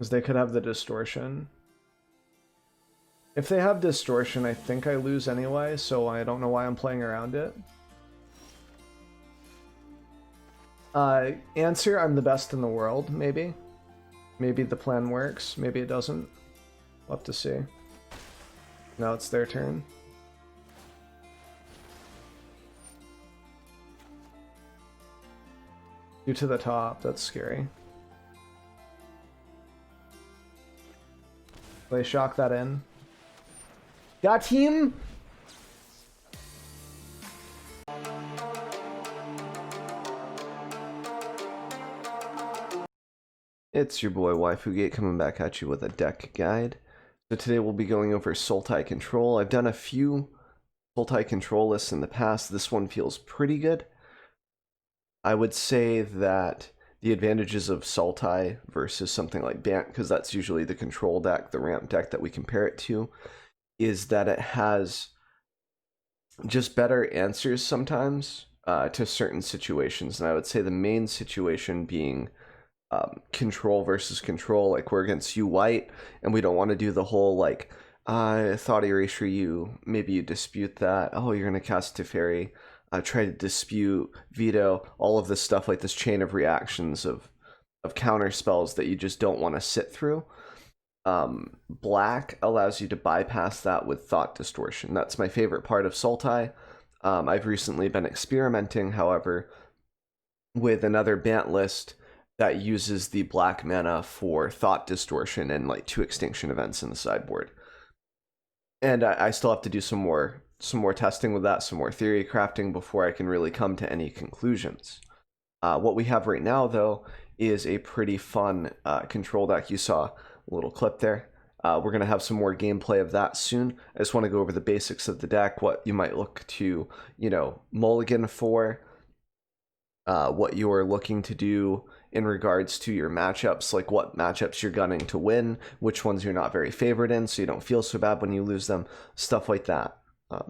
Because they could have the distortion. If they have distortion, I think I lose anyway, so I don't know why I'm playing around it. Answer, I'm the best in the world, maybe. Maybe the plan works, maybe it doesn't. We'll have to see. Now it's their turn. You to the top, that's scary. They shock that in. Got him! It's your boy WaifuGate coming back at you with a deck guide. So today we'll be going over Sultai control. I've done a few Sultai control lists in the past. This one feels pretty good. I would say that the advantages of Sultai versus something like Bant, because that's usually the control deck, the ramp deck that we compare it to, is that it has just better answers sometimes to certain situations. And I would say the main situation being control versus control. Like, we're against you white, and we don't want to do the whole, like, I thought erasure you, maybe you dispute that, oh, you're going to cast Teferi, try to dispute, veto, all of this stuff, like this chain of reactions of counter spells that you just don't want to sit through. Black allows you to bypass that with thought distortion. That's my favorite part of Sultai. I've recently been experimenting, however, with another Bant list that uses the black mana for thought distortion and like 2 extinction events in the sideboard. And I still have to do some more testing with that, some more theory crafting before I can really come to any conclusions. What we have right now, though, is a pretty fun control deck. You saw a little clip there. We're going to have some more gameplay of that soon. I just want to go over the basics of the deck, what you might look to, mulligan for, what you are looking to do in regards to your matchups, like what matchups you're gunning to win, which ones you're not very favored in, so you don't feel so bad when you lose them, stuff like that.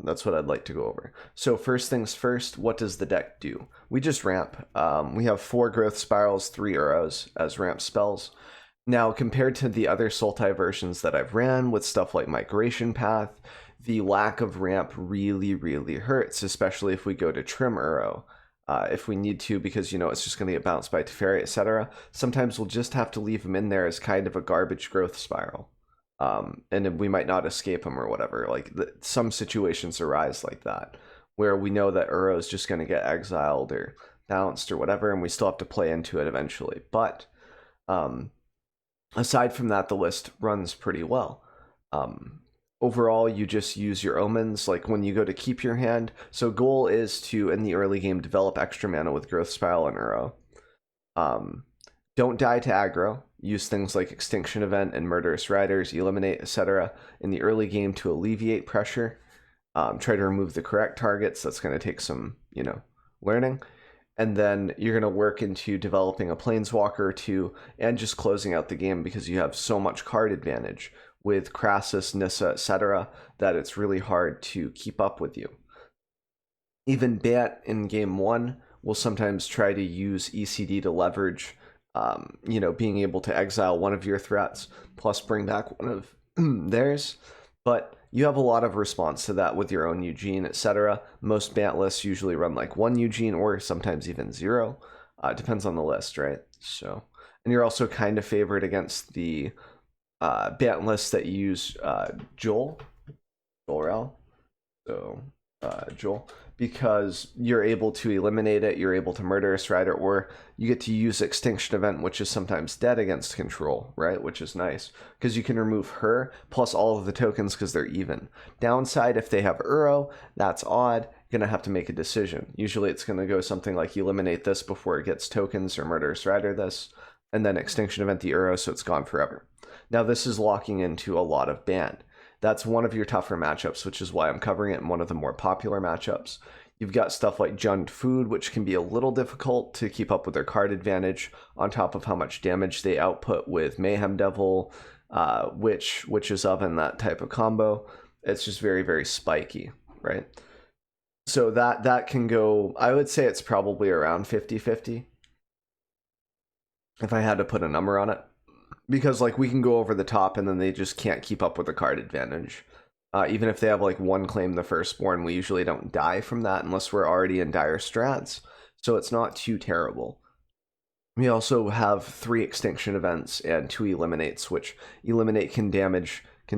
That's what I'd like to go over. So first things first, what does the deck do? We just ramp. We have 4 growth spirals, 3 arrows as ramp spells. Now, compared to the other Sultai versions that I've ran with stuff like Migration Path, the lack of ramp really, really hurts, especially if we go to Trim Arrow. If we need to, because it's just going to get bounced by Teferi, etc. Sometimes we'll just have to leave them in there as kind of a garbage growth spiral, and we might not escape them or whatever. Like, some situations arise like that where we know that Uro is just going to get exiled or bounced or whatever, and we still have to play into it eventually. But aside from that, the list runs pretty well. Overall, you just use your omens, like when you go to keep your hand. So goal is to, in the early game, develop extra mana with Growth Spiral and Uro. Don't die to aggro. Use things like Extinction Event and Murderous Riders, Eliminate, etc. in the early game to alleviate pressure. Try to remove the correct targets. That's going to take some, learning. And then you're going to work into developing a Planeswalker or 2 and just closing out the game, because you have so much card advantage with Crassus, Nissa, etc., that it's really hard to keep up with you. Even Bant in game 1 will sometimes try to use ECD to leverage, being able to exile one of your threats, plus bring back one of theirs. But you have a lot of response to that with your own Eugene, etc. Most Bant lists usually run like 1 Eugene, or sometimes even 0. It depends on the list, right? So, and you're also kind of favored against the Bant lists that use Joel, because you're able to eliminate it, you're able to Murderous Rider, or you get to use Extinction Event, which is sometimes dead against control, right? Which is nice, because you can remove her, plus all of the tokens, because they're even. Downside, if they have Uro, that's odd, you're going to have to make a decision. Usually it's going to go something like eliminate this before it gets tokens, or Murderous Rider this, and then Extinction Event the Uro, so it's gone forever. Now, this is locking into a lot of Bant. That's one of your tougher matchups, which is why I'm covering it in one of the more popular matchups. You've got stuff like Jund Food, which can be a little difficult to keep up with their card advantage, on top of how much damage they output with Mayhem Devil, Witch's Oven, that type of combo. It's just very, very spiky, right? So that can go, I would say it's probably around 50-50, if I had to put a number on it. because like we can go over the top and then they just can't keep up with the card advantage. Even if they have like one claim the firstborn, we usually don't die from that unless we're already in dire strats, so it's not too terrible. We also have 3 extinction events and 2 eliminates, which eliminate can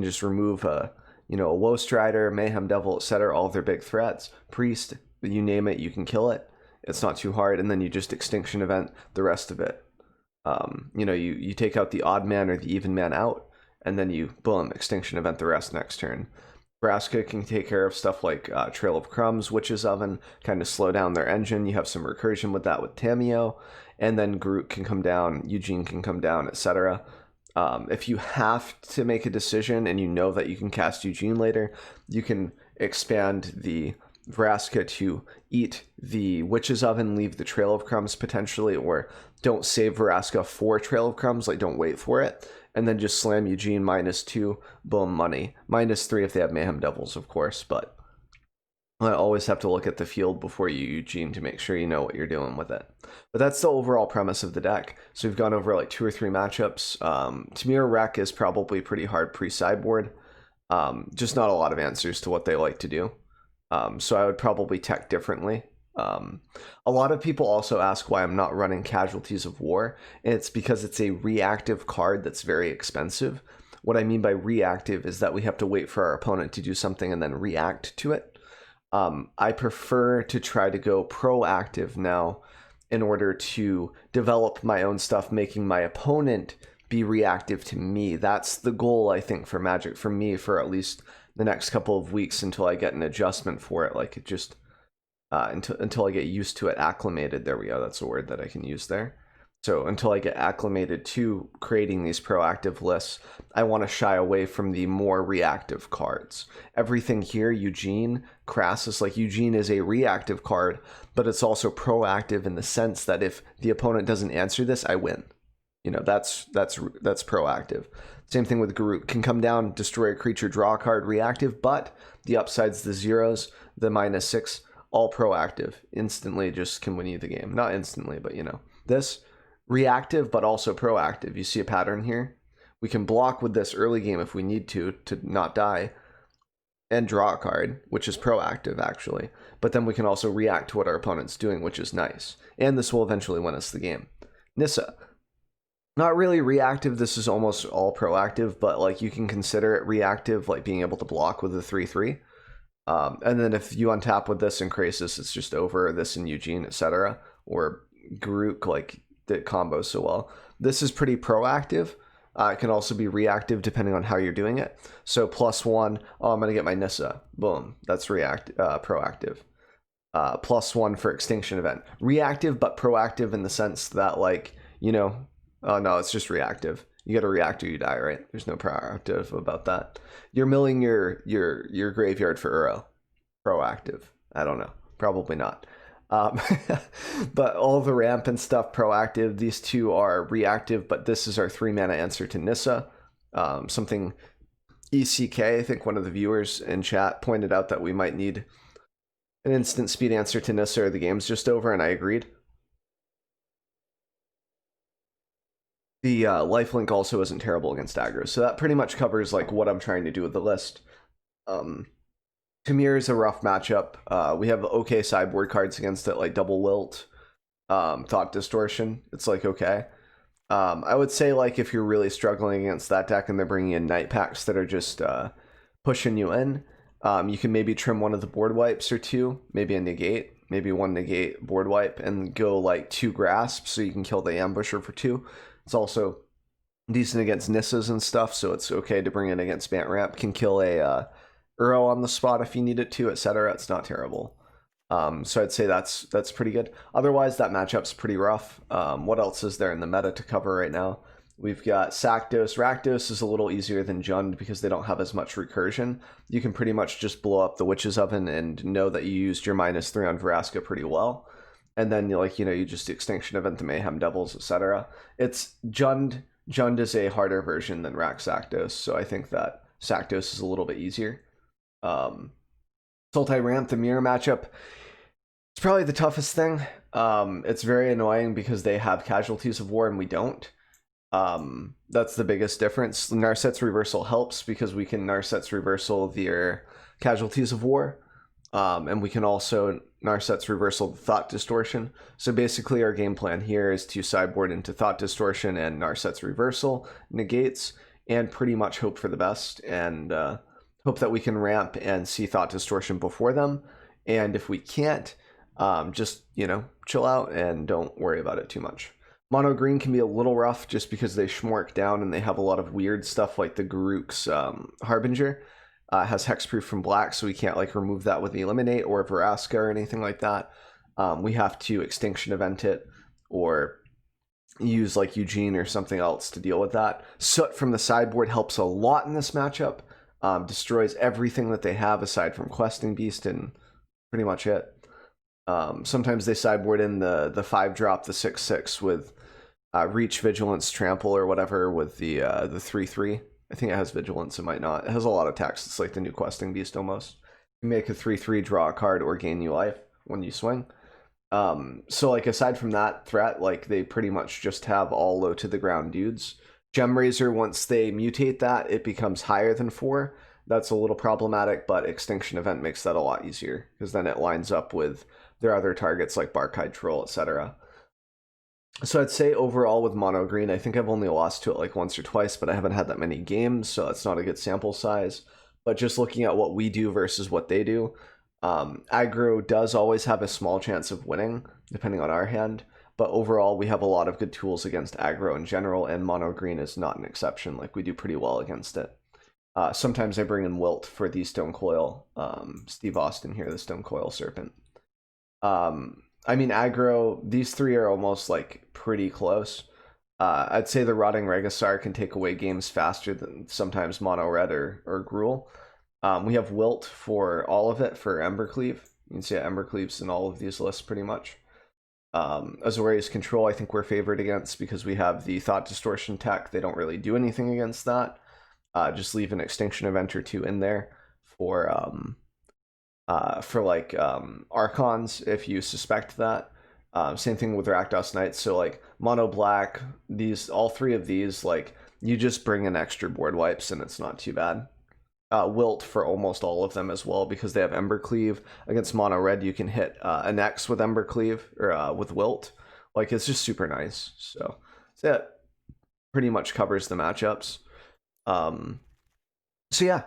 just remove a Woe Strider, Mayhem Devil, etc., all of their big threats. Priest, you name it, you can kill it. It's not too hard, and then you just extinction event the rest of it. You take out the odd man or the even man out, and then you, boom, extinction event the rest next turn. Vraska can take care of stuff like Trail of Crumbs, Witch's Oven, kind of slow down their engine. You have some recursion with that with Tamiyo, and then Groot can come down, Eugene can come down, etc. If you have to make a decision and you know that you can cast Eugene later, you can expand the Vraska to eat the Witch's Oven, leave the Trail of Crumbs potentially, or don't save Vraska for Trail of Crumbs, like don't wait for it, and then just slam Eugene -2, boom, money. -3 if they have Mayhem Devils, of course, but I always have to look at the field before you Eugene to make sure you know what you're doing with it. But that's the overall premise of the deck. So we've gone over like 2 or 3 matchups. Tamir Rec is probably pretty hard pre-sideboard. Just not a lot of answers to what they like to do. So I would probably tech differently. A lot of people also ask why I'm not running Casualties of War, and it's because it's a reactive card that's very expensive. What I mean by reactive is that we have to wait for our opponent to do something and then react to it. I prefer to try to go proactive now in order to develop my own stuff, making my opponent be reactive to me. That's the goal, I think, for Magic, for me, for at least the next couple of weeks until I get an adjustment for it. Like it just until I get used to it, acclimated. There we go. That's a word that I can use there. So until I get acclimated to creating these proactive lists, I want to shy away from the more reactive cards. Everything here, Eugene, Crassus, like Eugene is a reactive card, but it's also proactive in the sense that if the opponent doesn't answer this, I win. That's proactive. Same thing with Garut. Can come down, destroy a creature, draw a card, reactive, but the upside's the zeros, the -6, all proactive. Instantly just can win you the game. Not instantly, but This, reactive, but also proactive. You see a pattern here? We can block with this early game if we need to not die, and draw a card, which is proactive, actually. But then we can also react to what our opponent's doing, which is nice. And this will eventually win us the game. Nissa. Not really reactive, this is almost all proactive, but like you can consider it reactive, like being able to block with the 3/3. And then if you untap with this and Krasis, it's just over this and Eugene, etc. Or Garuk, like that combos so well. This is pretty proactive. It can also be reactive depending on how you're doing it. So +1, I'm going to get my Nissa. Boom, that's proactive. +1 for extinction event. Reactive, but proactive in the sense that oh no, it's just reactive. You get a react or you die, right? There's no proactive about that. You're milling your graveyard for Uro. Proactive. I don't know. Probably not. But all the ramp and stuff, proactive. These two are reactive, but this is our 3-mana answer to Nissa. Something ECK, I think one of the viewers in chat pointed out that we might need an instant speed answer to Nissa or the game's just over, and I agreed. The lifelink also isn't terrible against aggro, so that pretty much covers like what I'm trying to do with the list. Tamir is a rough matchup. We have okay sideboard cards against it, like Double Wilt, Thought Distortion. It's like okay. I would say like if you're really struggling against that deck and they're bringing in night packs that are just pushing you in, you can maybe trim one of the board wipes or 2, maybe a negate, maybe 1 negate board wipe, and go like 2 grasps so you can kill the ambusher for 2. It's also decent against Nissas and stuff, so it's okay to bring it against Bant Ramp. Can kill a Uro on the spot if you need it to, etc. It's not terrible. So I'd say that's pretty good. Otherwise, that matchup's pretty rough. What else is there in the meta to cover right now? We've got Sakdos. Rakdos is a little easier than Jund because they don't have as much recursion. You can pretty much just blow up the Witch's Oven and know that you used your -3 on Vraska pretty well. And then you just extinction event the Mayhem Devils, etc. It's Jund is a harder version than Rakdos, so I think that Sakdos is a little bit easier. Sultai Ramp, the mirror matchup, it's probably the toughest thing. It's very annoying because they have Casualties of War and we don't. That's the biggest difference. Narset's Reversal helps because we can Narset's Reversal their Casualties of War, and we can also Narset's Reversal Thought Distortion. So basically our game plan here is to sideboard into Thought Distortion and Narset's Reversal negates, and pretty much hope for the best, and hope that we can ramp and see Thought Distortion before them. And if we can't, just, you know, chill out and don't worry about it too much. Mono green can be a little rough just because they schmork down and they have a lot of weird stuff like the Garruk's Harbinger. Has hexproof from black, so we can't like remove that with the Eliminate or Veraska or anything like that. We have to Extinction Event it or use like Eugene or something else to deal with that. Soot from the sideboard helps a lot in this matchup. Destroys everything that they have aside from Questing Beast and pretty much it. Sometimes they sideboard in the 5-drop, the 6/6 with Reach, Vigilance, Trample, or whatever with the 3/3. I think it has Vigilance, it might not. It has a lot of text. It's like the new Questing Beast almost. You make a 3/3, draw a card, or gain new life when you swing. So like aside from that threat, like they pretty much just have all low to the ground dudes. Gemrazor, once they mutate that, it becomes higher than 4. That's a little problematic, but Extinction Event makes that a lot easier because then it lines up with their other targets like Barkhide Troll, etc. So I'd say overall with Mono Green, I think I've only lost to it like once or twice, but I haven't had that many games, so that's not a good sample size. But just looking at what we do versus what they do, aggro does always have a small chance of winning, depending on our hand. But overall, we have a lot of good tools against aggro in general, and Mono Green is not an exception. Like, we do pretty well against it. Sometimes I bring in Wilt for the Stone Coil. Steve Austin here, the Stone Coil Serpent. I mean, aggro, these three are almost like pretty close. I'd say the Rotting Regisaur can take away games faster than sometimes Mono Red or Gruul. We have Wilt for all of it for Embercleave. You can see Embercleave's in all of these lists pretty much. Azorius Control, I think we're favored against because we have the Thought Distortion tech. They don't really do anything against that. Just leave an Extinction Event or 2 in there for like Archons if you suspect that. Same thing with Rakdos Knights. So like Mono Black, all 3 of these, like you just bring in extra board wipes and it's not too bad. Wilt for almost all of them as well because they have Embercleave. Against Mono Red, you can hit an X with Embercleave or with Wilt. Like, it's just super nice. So that pretty much covers the matchups. So yeah,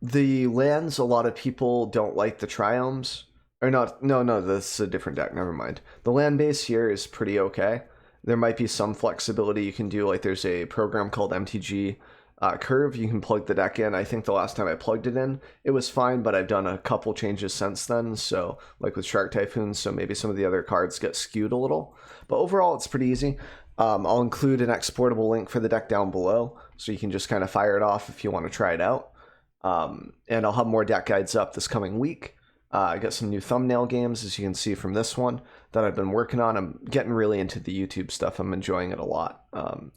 the lands, a lot of people don't like the Triomes. Or not, no, that's a different deck, never mind. The land base here is pretty okay. There might be some flexibility you can do, like there's a program called MTGA Curve, you can plug the deck in. I think the last time I plugged it in, it was fine, but I've done a couple changes since then, so like with Shark Typhoon, so maybe some of the other cards get skewed a little. But overall, it's pretty easy. I'll include an exportable link for the deck down below, so you can just kind of fire it off if you want to try it out. And I'll have more deck guides up this coming week. I got some new thumbnail games, as you can see from this one, that I've been working on. I'm getting really into the YouTube stuff. I'm enjoying it a lot.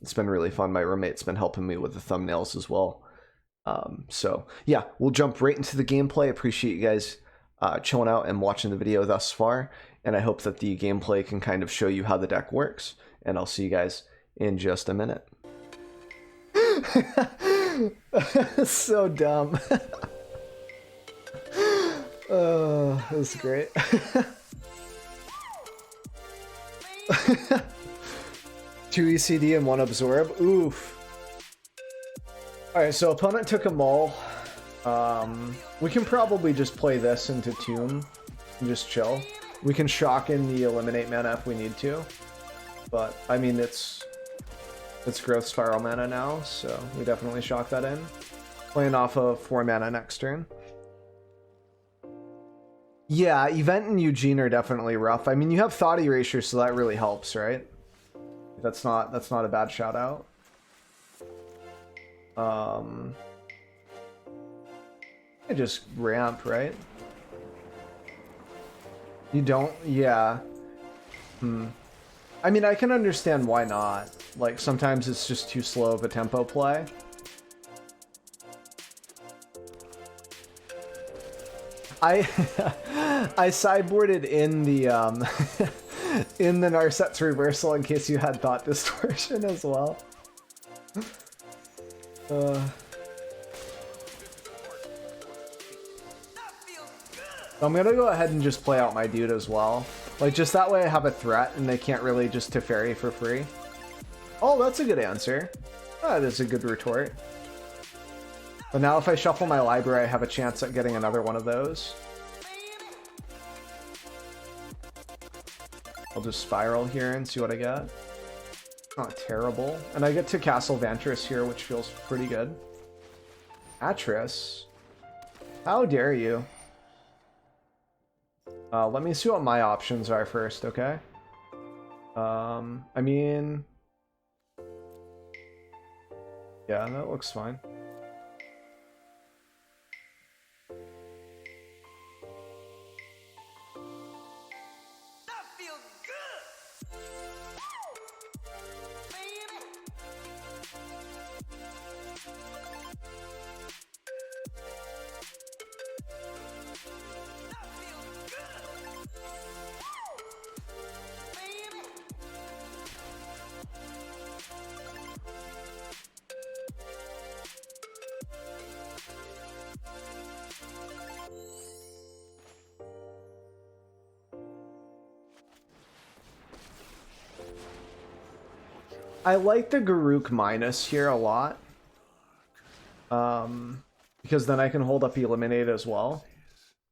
It's been really fun. My roommate's been helping me with the thumbnails as well. So yeah, we'll jump right into the gameplay. Appreciate you guys chilling out and watching the video thus far. And I hope that the gameplay can kind of show you how the deck works. And I'll see you guys in just a minute. So dumb. That was great. 2 ECD and 1 Absorb. Oof. Alright, so opponent took a Maul. We can probably just play this into Tune and just chill. We can shock in the Eliminate mana if we need to. But, I mean, it's Growth Spiral mana now, so we definitely shock that in. Playing off of 4 mana next turn. Yeah, Event and Eugene are definitely rough. I mean, you have Thought Erasure, so that really helps, right? That's not a bad shout out. I just ramp, right? You don't? Yeah. I mean, I can understand why not. Like, sometimes it's just too slow of a tempo play. I sideboarded in the in the Narset's reversal in case you had thought distortion as well. I'm gonna go ahead and just play out my dude as well. Like, just that way I have a threat and they can't really just Teferi for free. Oh, that's a good answer. That is a good retort. But now if I shuffle my library, I have a chance at getting another one of those. I'll just spiral here and see what I get. Not terrible. And I get to Castle Vantress here, which feels pretty good. Atris? How dare you? Let me see what my options are first, okay? I mean... yeah, that looks fine. I like the Garruk minus here a lot. Because then I can hold up Eliminate as well.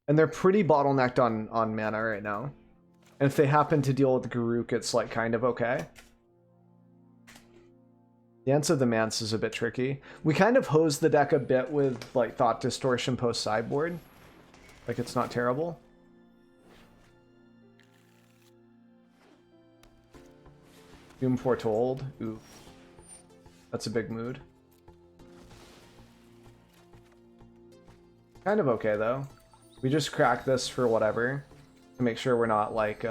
And they're pretty bottlenecked on mana right now. And if they happen to deal with Garruk, it's like kind of okay. Dance of the Manse is a bit tricky. We kind of hose the deck a bit with like Thought Distortion post sideboard. Like, it's not terrible. Doom Foretold. Ooh. That's a big mood. Kind of okay, though. We just crack this for whatever. To make sure we're not, like,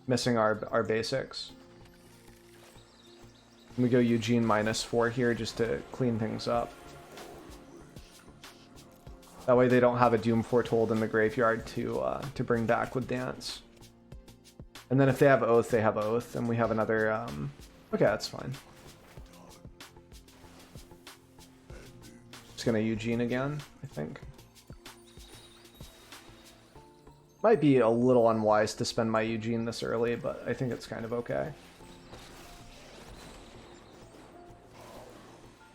missing our basics. And we go Eugene -4 here just to clean things up. That way they don't have a Doom Foretold in the graveyard to bring back with Dance. And then if they have Oath, they have Oath, and we have another, okay, that's fine. Just gonna Eugene again, I think. Might be a little unwise to spend my Eugene this early, but I think it's kind of okay.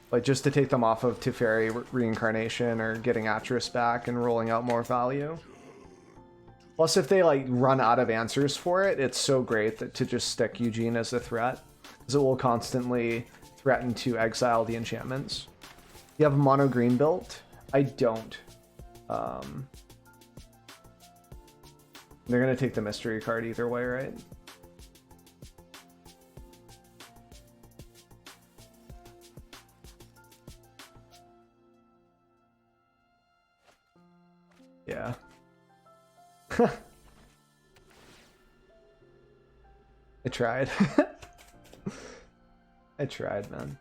Like, just to take them off of Teferi Reincarnation or getting Atris back and rolling out more value. Plus, if they like run out of answers for it, it's so great that to just stick Eugene as a threat, because it will constantly threaten to exile the enchantments. You have a mono green built? I don't. They're gonna take the mystery card either way, right? Yeah. I tried. I tried, man.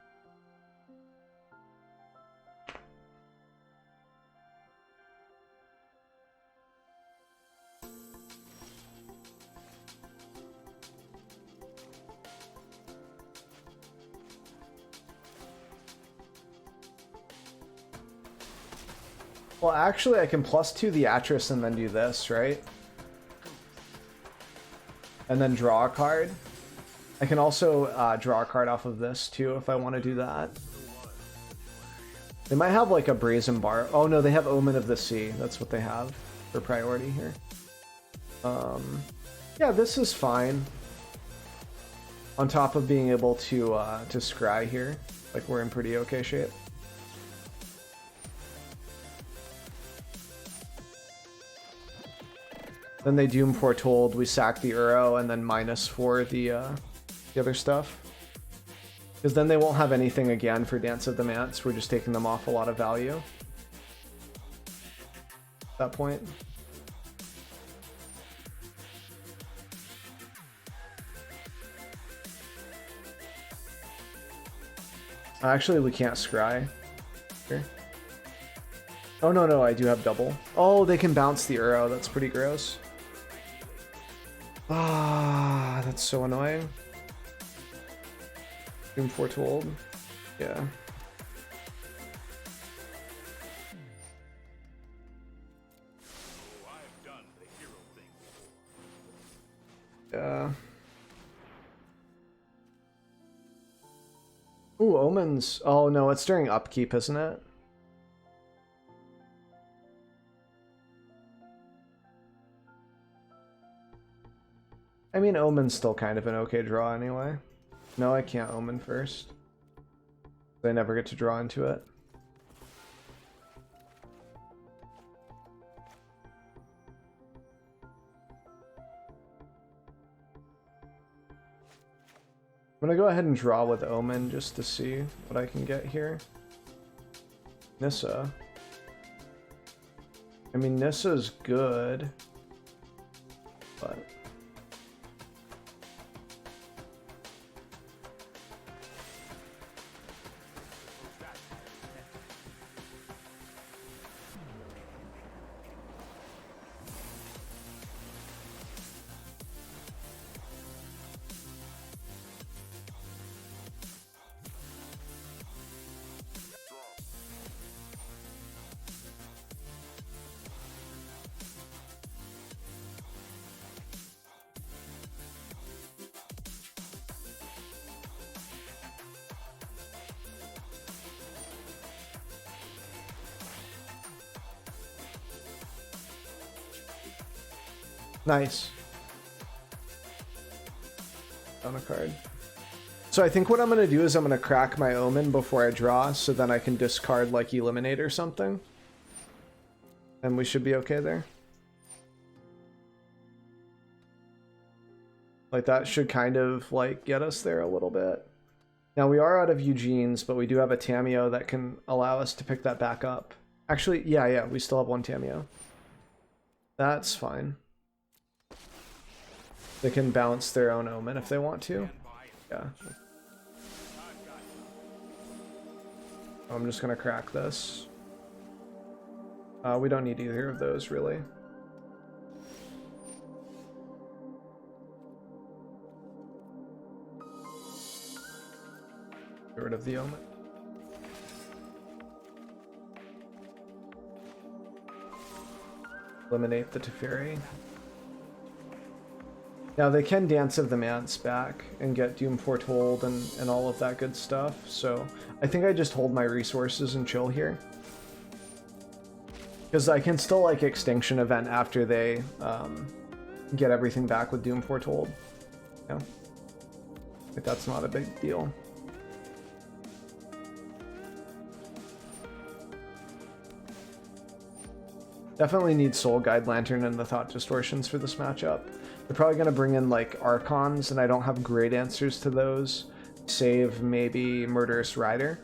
Well, actually, I can +2 the Atris and then do this, right? And then draw a card. I can also draw a card off of this, too, if I want to do that. They might have, like, a Brazen Bar. Oh, no, they have Omen of the Sea. That's what they have for priority here. Yeah, this is fine. On top of being able to scry here. Like, we're in pretty okay shape. Then they Doom Foretold, we sack the Uro, and then -4 the other stuff. Because then they won't have anything again for Dance of the Manse. We're just taking them off a lot of value. At that point. Actually, we can't scry here. Oh, no, I do have double. Oh, they can bounce the Uro. That's pretty gross. Ah, that's so annoying. Doom Foretold. Yeah. Yeah. Ooh, Omens. Oh no, it's during upkeep, isn't it? I mean, Omen's still kind of an okay draw anyway. No, I can't Omen first. I never get to draw into it. I'm gonna go ahead and draw with Omen just to see what I can get here. Nissa. I mean, Nissa's good, but... Nice. On a card. So I think what I'm going to do is I'm going to crack my Omen before I draw, so then I can discard like Eliminate or something. And we should be okay there. Like that should kind of like get us there a little bit. Now we are out of Eugene's, but we do have a Tameo that can allow us to pick that back up. Actually, yeah, we still have one Tameo. That's fine. They can bounce their own Omen if they want to. Yeah. I'm just gonna crack this. We don't need either of those, really. Get rid of the Omen. Eliminate the Teferi. Now they can Dance of the Manse back and get Doom Foretold and all of that good stuff, so I think I just hold my resources and chill here. Because I can still like Extinction Event after they get everything back with Doom Foretold. Yeah. Like that's not a big deal. Definitely need Soul Guide Lantern and the Thought Distortions for this matchup. They're probably going to bring in like Archons, and I don't have great answers to those, save maybe Murderous Rider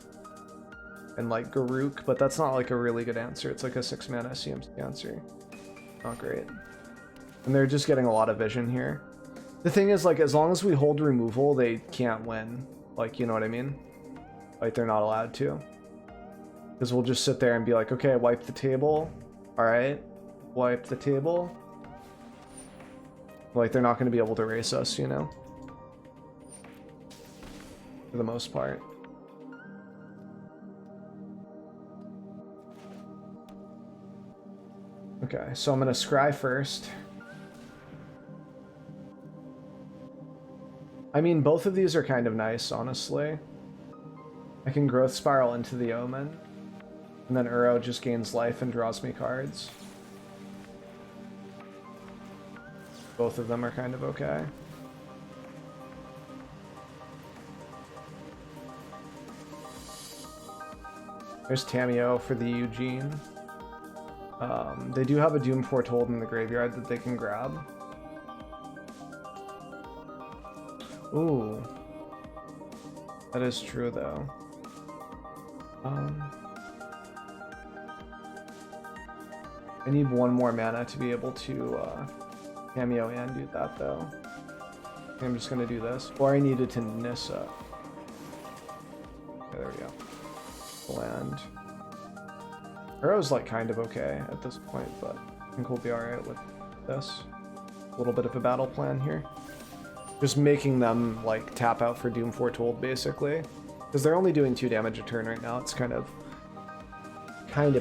and like Garuk, but that's not like a really good answer. It's like a 6-mana CMC answer. Not great. And they're just getting a lot of vision here. The thing is, like, as long as we hold removal, they can't win. Like, you know what I mean? Like, they're not allowed to. Because we'll just sit there and be like, okay, wipe the table. Alright, wipe the table. Like, they're not going to be able to race us, you know? For the most part. Okay, so I'm going to scry first. I mean, both of these are kind of nice, honestly. I can Growth Spiral into the Omen. And then Uro just gains life and draws me cards. Both of them are kind of okay. There's Tameo for the Eugene. They do have a Doom Foretold in the graveyard that they can grab. Ooh. That is true, though. I need one more mana to be able to Cameo and do that, though. I'm just going to do this. Or I needed to Nissa. Okay, there we go. Land. Arrow's like kind of okay at this point, but I think we'll be alright with this. A little bit of a battle plan here. Just making them like tap out for Doom Foretold basically. Because they're only doing 2 damage a turn right now. It's kind of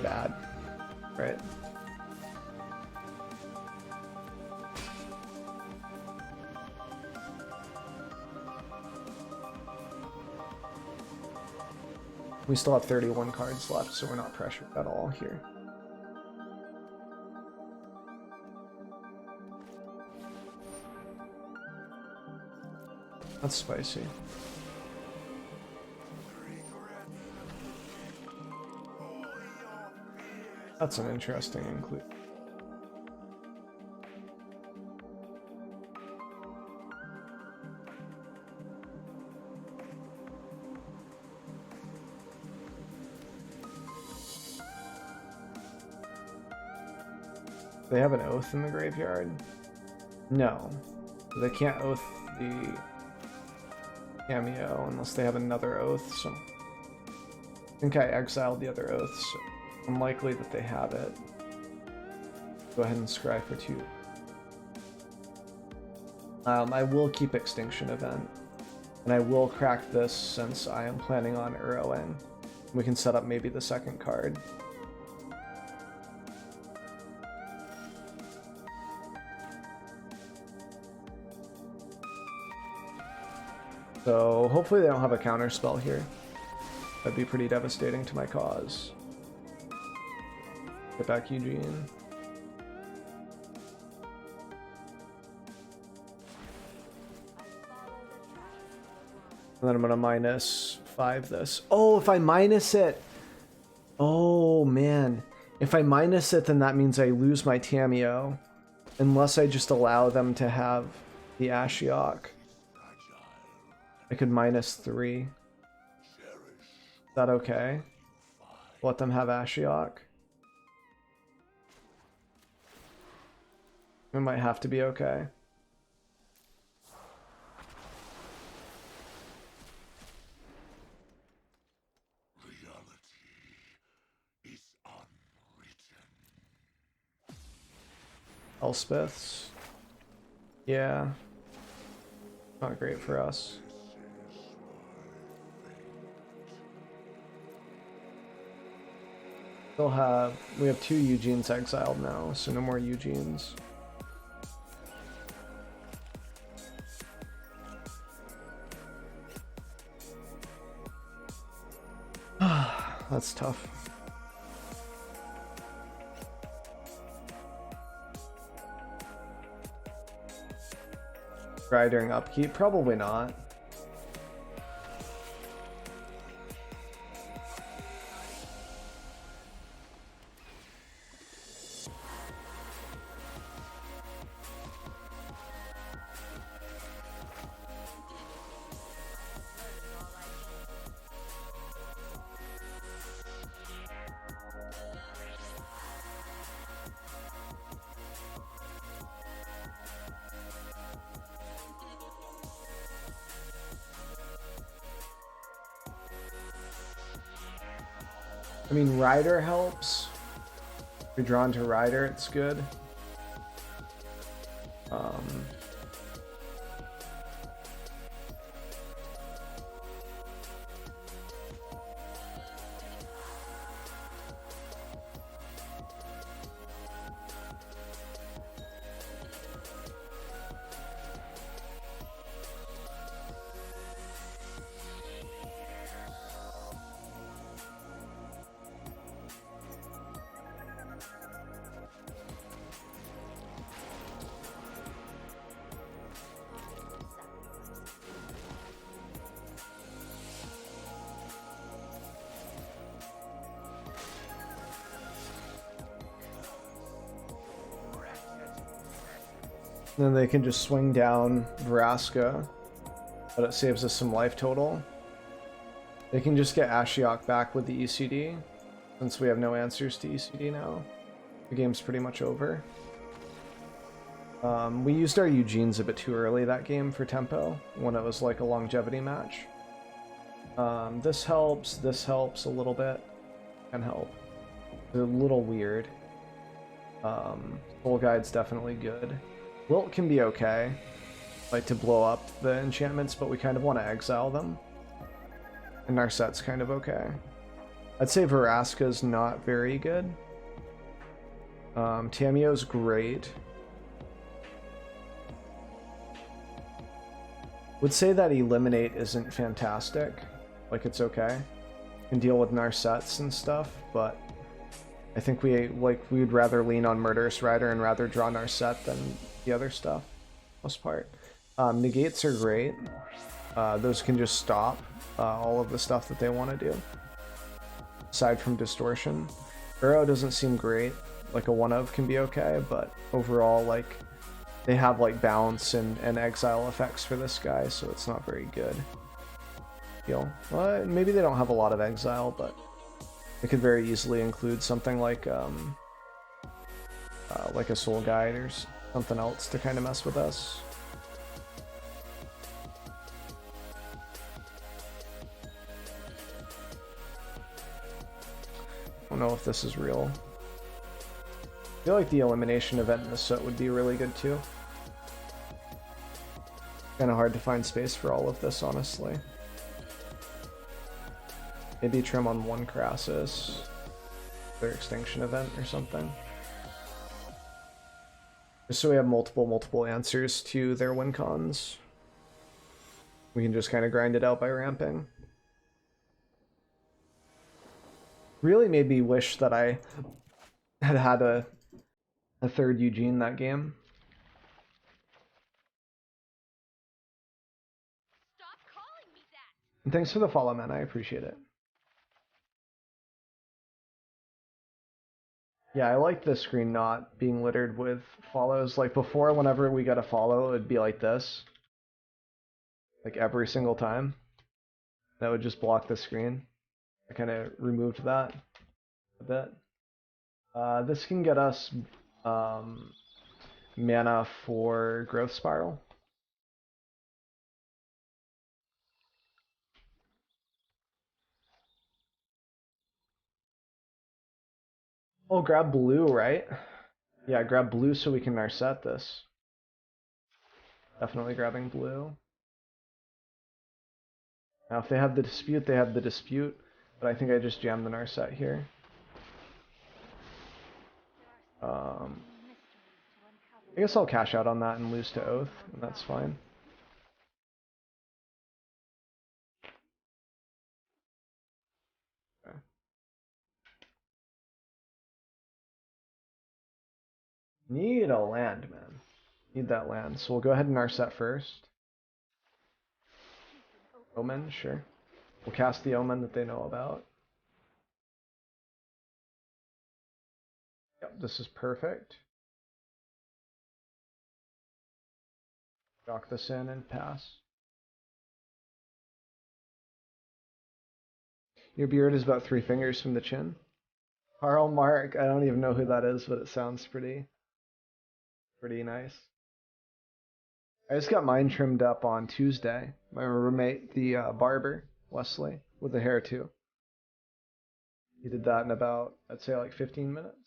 bad, right? We still have 31 cards left, so we're not pressured at all here. That's spicy. That's an interesting include. They have an oath in the graveyard? No. They can't oath the cameo unless they have another oath, so I think I exiled the other oath, so unlikely that they have it. Go ahead and scry for 2. I will keep Extinction Event, and I will crack this since I am planning on Urowing. We can set up maybe the second card. So hopefully they don't have a counter spell here. That'd be pretty devastating to my cause. Get back Eugene. And then I'm gonna -5 this. Oh, if I minus it! Oh man. If I minus it, then that means I lose my Tamiyo. Unless I just allow them to have the Ashiok. I could -3. Is that okay? Let them have Ashiok. It might have to be okay. Elspeths. Yeah. Not great for us. We have 2 Eugenes exiled now, so no more Eugenes. That's tough. Try during upkeep? Probably not. I mean, Rider helps. If you're drawn to Rider, it's good. Then they can just swing down Vraska, but it saves us some life total. They can just get Ashiok back with the ECD, since we have no answers to ECD now. The game's pretty much over. We used our Eugenes a bit too early that game for tempo, when it was like a longevity match. This helps a little bit. Can help. They're a little weird. Soul Guide's definitely good. Wilt can be okay, like to blow up the enchantments, but we kind of want to exile them. And Narset's kind of okay. I'd say Vraska's not very good. Tamio's great. Would say that Eliminate isn't fantastic. Like, it's okay. Can deal with Narsets and stuff, but I think we would rather lean on Murderous Rider and rather draw Narset than the other stuff, most part. Negates are great. Those can just stop all of the stuff that they want to do. Aside from Distortion. Uro doesn't seem great. Like a one-of can be okay, but overall, like, they have like bounce and exile effects for this guy, so it's not very good. Well, maybe they don't have a lot of exile, but it could very easily include something like a Soul Guide or something else to kind of mess with us. I don't know if this is real. I feel like the elimination event in the Soot would be really good too. Kind of hard to find space for all of this, honestly. Maybe trim on one Crassus, their extinction event or something. Just so we have multiple answers to their win cons. We can just kind of grind it out by ramping. Really made me wish that I had a third Eugene that game. Stop calling me that. And thanks for the follow, man. I appreciate it. Yeah, I like this screen not being littered with follows. Like before, whenever we got a follow, it'd be like this. Like every single time. That would just block the screen. I kind of removed that a bit. This can get us mana for Growth Spiral. Oh, grab blue, right? Yeah, grab blue so we can Narset this. Definitely grabbing blue. Now, if they have the dispute, they have the dispute. But I think I just jammed the Narset here. I guess I'll cash out on that and lose to Oath, and that's fine. Okay. Need a land, man. Need that land. So we'll go ahead and Narset first. Omen, sure. We'll cast the Omen that they know about. Yep, this is perfect. Dock this in and pass. Your beard is about 3 fingers from the chin. Karl Mark, I don't even know who that is, but it sounds pretty nice. I just got mine trimmed up on Tuesday. My roommate, the barber, Wesley, with the hair too. He did that in about, I'd say like 15 minutes.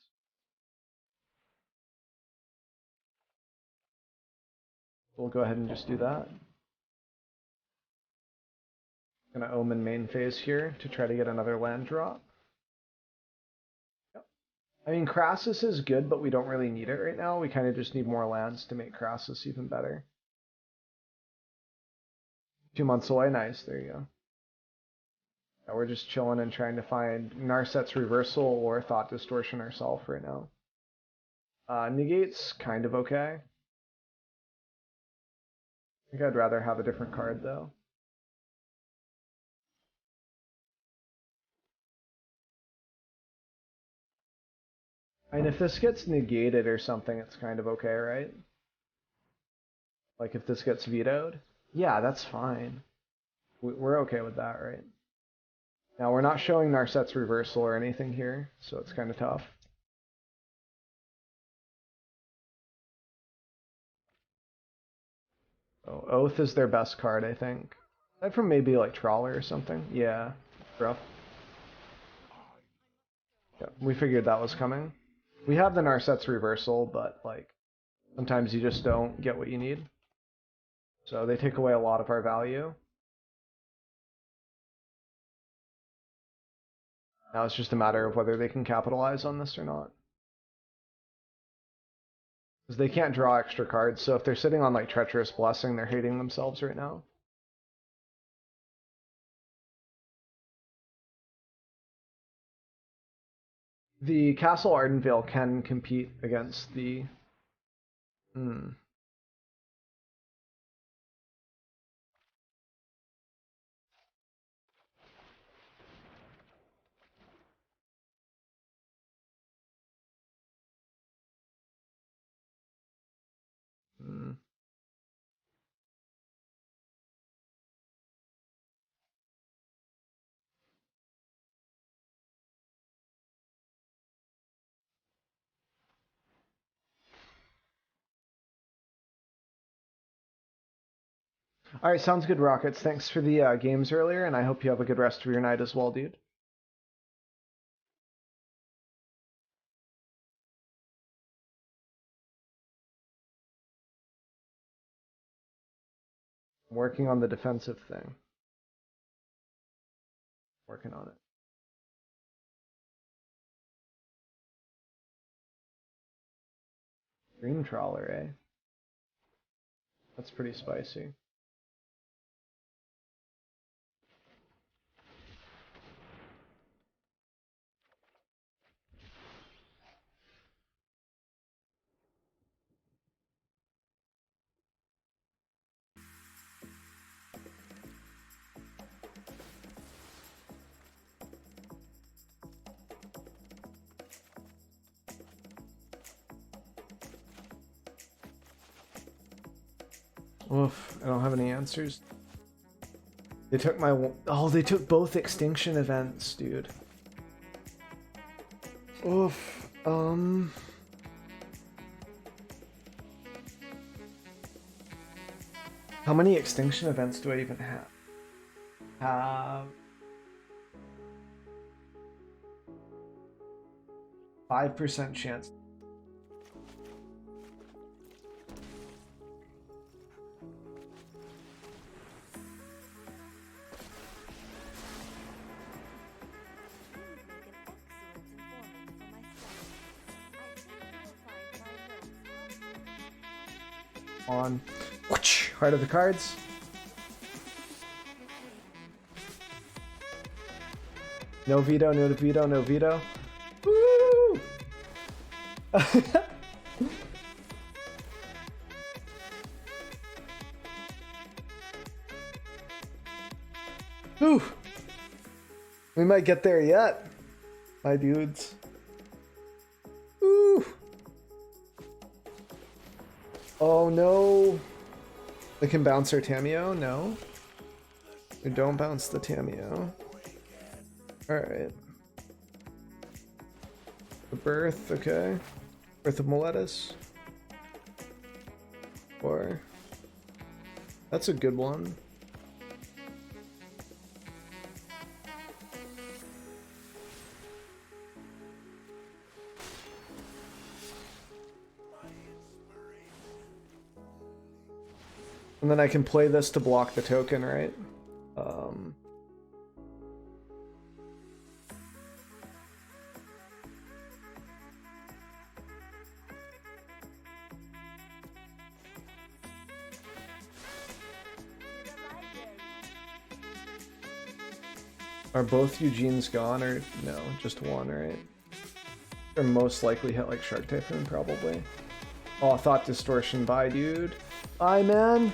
We'll go ahead and just do that. Gonna Omen main phase here to try to get another land drop. Yep. I mean, Crassus is good, but we don't really need it right now. We kind of just need more lands to make Crassus even better. 2 months away, nice, there you go. Yeah, we're just chilling and trying to find Narset's Reversal or Thought Distortion ourselves right now. Negate's kind of okay. I think I'd rather have a different card though. And if this gets negated or something, it's kind of okay, right? Like if this gets vetoed? Yeah, that's fine. We're okay with that, right? Now we're not showing Narset's Reversal or anything here, so it's kind of tough. Oh, Oath is their best card, I think. Aside from maybe like Trawler or something. Yeah, rough. Yeah, we figured that was coming. We have the Narset's Reversal, but like Sometimes you just don't get what you need. So they take away a lot of our value. Now it's just a matter of whether they can capitalize on this or not. Because they can't draw extra cards, so if they're sitting on like Treacherous Blessing, they're hating themselves right now. The Castle Ardenvale can compete against the... Hmm. Hmm. All right, sounds good, Rockets. Thanks for the games earlier, and I hope you have a good rest of your night as well, dude. I'm working on the defensive thing. Working on it. Green Trawler, eh? That's pretty spicy. Oof, I don't have any answers. They took my... Oh, they took both extinction events, dude. Oof, How many extinction events do I even have? 5% chance. On. Heart of the cards. No veto, no veto, no veto. Woo! Whew. We might get there yet, my dudes. Woo! Oh no. They can bounce our Tameo? No. We don't bounce the Tameo. Alright. The Birth, okay. Birth of Meletus. Or... That's a good one. And then I can play this to block the token, right? Are both Eugene's gone, or no? Just one, right? Or most likely hit like Shark Typhoon, probably. Oh, Thought Distortion, bye, dude. Bye, man.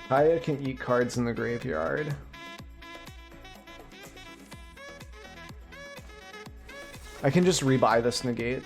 Kaya can eat cards in the graveyard. I can just rebuy this negate.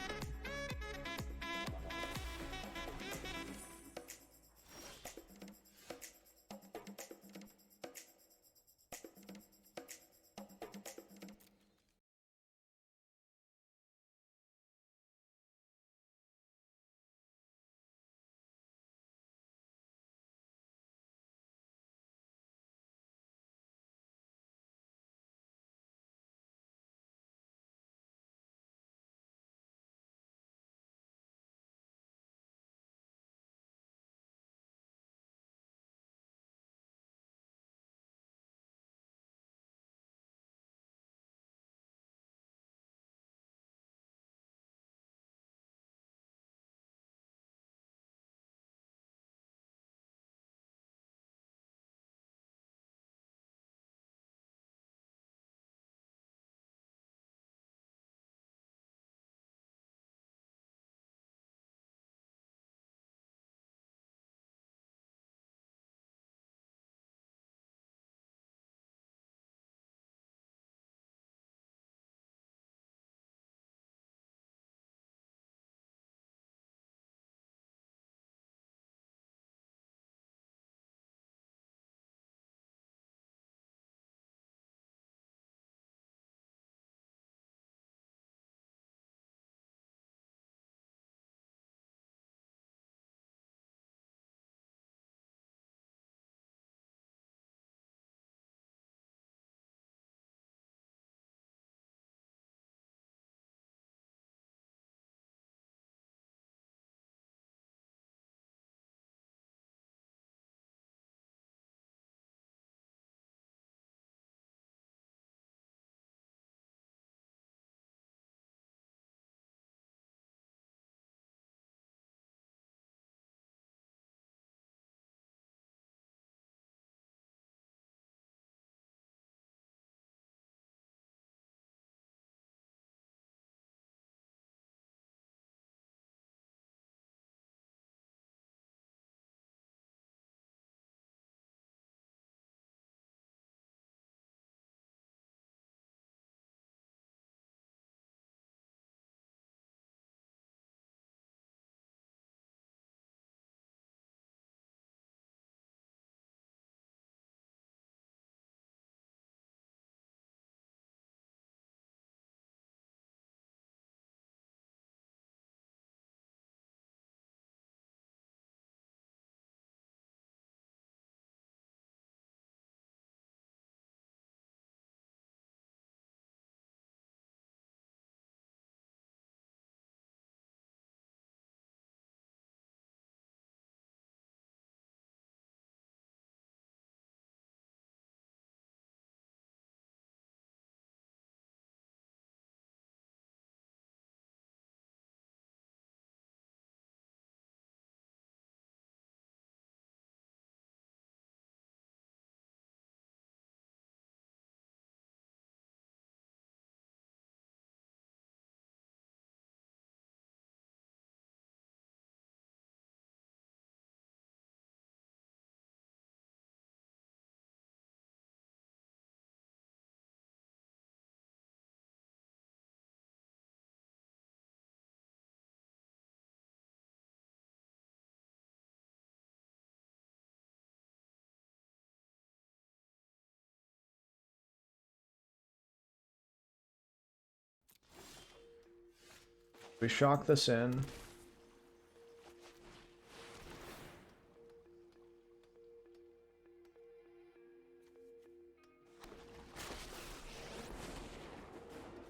We shock this in.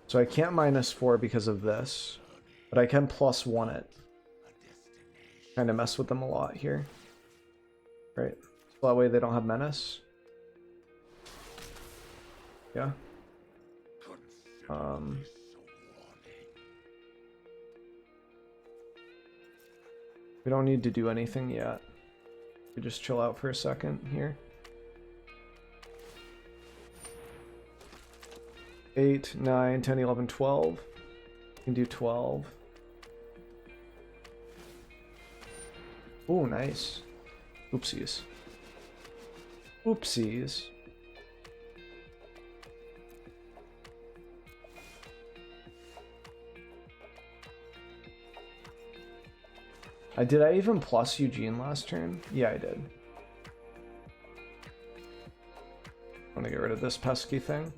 So I can't -4 because of this, but I can +1 it. Kind of mess with them a lot here. Right? So that way they don't have menace. Yeah. We don't need to do anything yet. We just chill out for a second here. 8, 9, 10, 11, 12. We can do 12. Oh, nice. Oopsies. Oopsies. Did I even plus Eugene last turn? Yeah, I did. I'm gonna get rid of this pesky thing.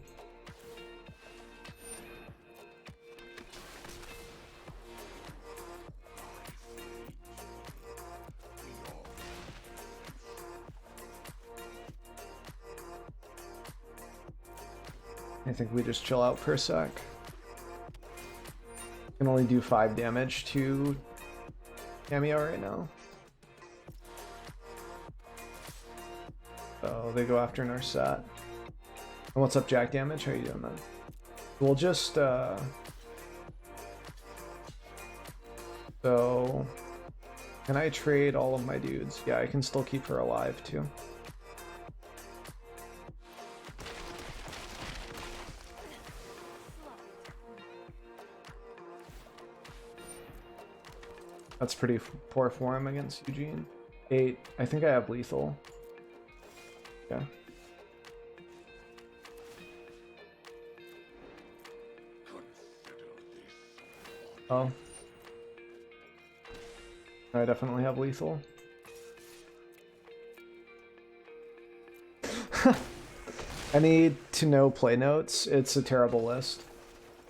I think we just chill out for a sec. Can only do 5 damage to Cameo right now. So they go after Narset. And what's up, Jack Damage? How you doing, man? We'll just so can I trade all of my dudes? Yeah, I can still keep her alive too. That's pretty poor form against Eugene. 8. I think I have lethal. Yeah. Oh. I definitely have lethal. I need to know play notes. It's a terrible list.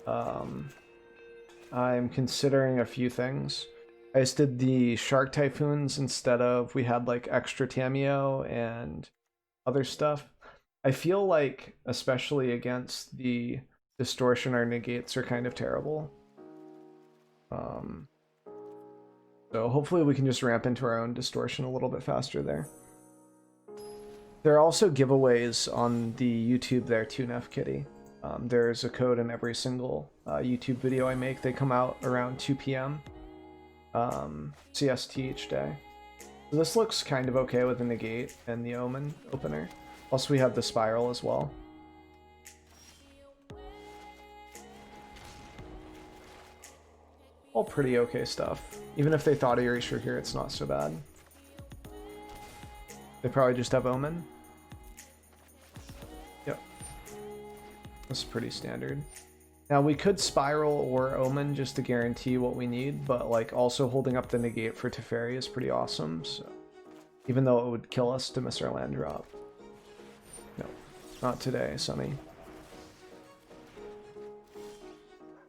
I'm considering a few things. I just did the Shark Typhoons instead of, we had like extra Tameo and other stuff. I feel like, especially against the Distortion, our negates are kind of terrible. So hopefully we can just ramp into our own Distortion a little bit faster there. There are also giveaways on the YouTube there too, Nef Kitty. There's a code in every single YouTube video I make. They come out around 2 p.m. CST each day. So this looks kind of okay with the negate and the omen opener. Plus we have the spiral as well. All pretty okay stuff. Even if they thought of Erasure here, it's not so bad. They probably just have omen. Yep. That's pretty standard. Now we could spiral or omen just to guarantee what we need, but like also holding up the negate for Teferi is pretty awesome. So even though it would kill us to miss our land drop. No, not today, Sonny.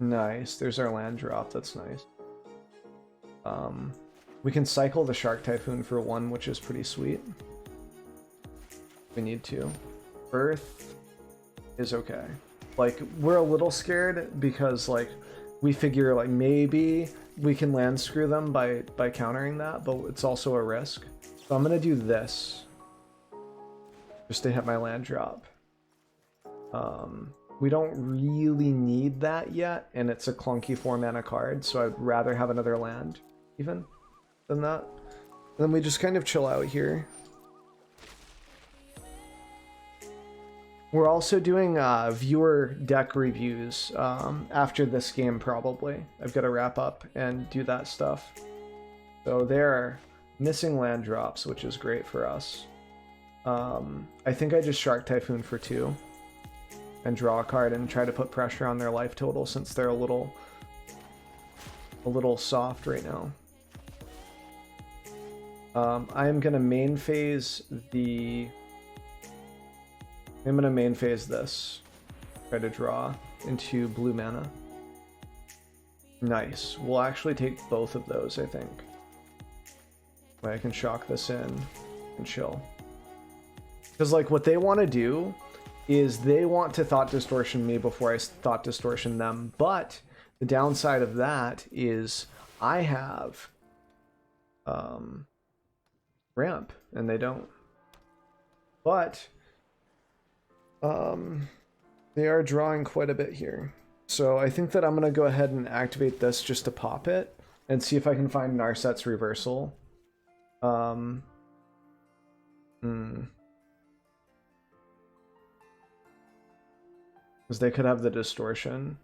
Nice, there's our land drop, that's nice. We can cycle the Shark Typhoon for 1, which is pretty sweet. We need to. Earth is okay. Like, we're a little scared because, like, we figure, like, maybe we can land screw them by countering that, but it's also a risk. So I'm gonna do this. Just to hit my land drop. We don't really need that yet, and it's a clunky 4-mana card, so I'd rather have another land, even, than that. And then we just kind of chill out here. We're also doing viewer deck reviews after this game, probably. I've got to wrap up and do that stuff. So they're missing land drops, which is great for us. I think I just Shark Typhoon for 2 and draw a card and try to put pressure on their life total since they're a little soft right now. I am gonna main phase the. I'm gonna main phase this. Try to draw into blue mana. Nice. We'll actually take both of those, I think. I can shock this in and chill. Because, like, what they want to do is they want to Thought Distortion me before I Thought Distortion them. But the downside of that is I have ramp, and they don't. But they are drawing quite a bit here. So I think that I'm going to go ahead and activate this just to pop it and see if I can find Narset's reversal. Because they could have the distortion.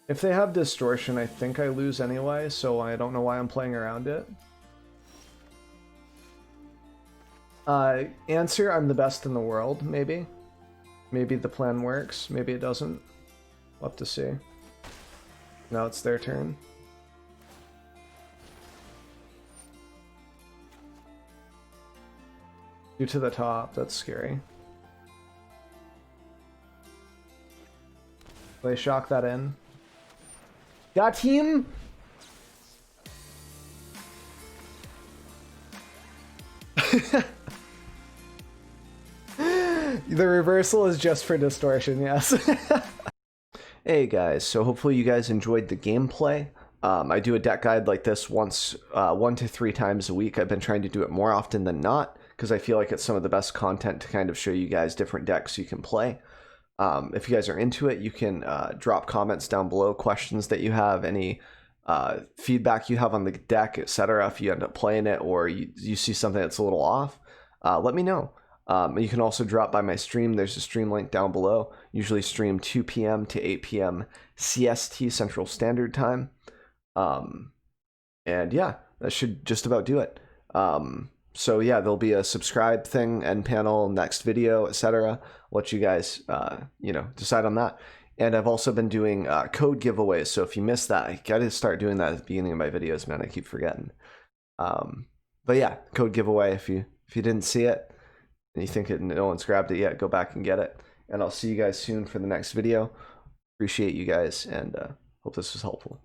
If they have distortion, I think I lose anyway, so I don't know why I'm playing around it. Answer, I'm the best in the world, maybe. Maybe the plan works, maybe it doesn't. We'll have to see. Now it's their turn. You to the top, that's scary. They shock that in. Got him! The reversal is just for distortion, yes. Hey guys, so hopefully you guys enjoyed the gameplay. I do a deck guide like this once, 1 to 3 times a week. I've been trying to do it more often than not, because I feel like it's some of the best content to kind of show you guys different decks you can play. If you guys are into it, you can drop comments down below, questions that you have, any feedback you have on the deck, etc. If you end up playing it or you see something that's a little off, let me know. You can also drop by my stream. There's a stream link down below. Usually stream 2 p.m. to 8 p.m. CST, Central Standard Time. And yeah, that should just about do it. So yeah, there'll be a subscribe thing, end panel, next video, etc. Let you guys, decide on that. And I've also been doing code giveaways. So if you missed that, I gotta start doing that at the beginning of my videos, man. I keep forgetting. But yeah, code giveaway. If you didn't see it and you think no one's grabbed it yet, go back and get it. And I'll see you guys soon for the next video. Appreciate you guys and hope this was helpful.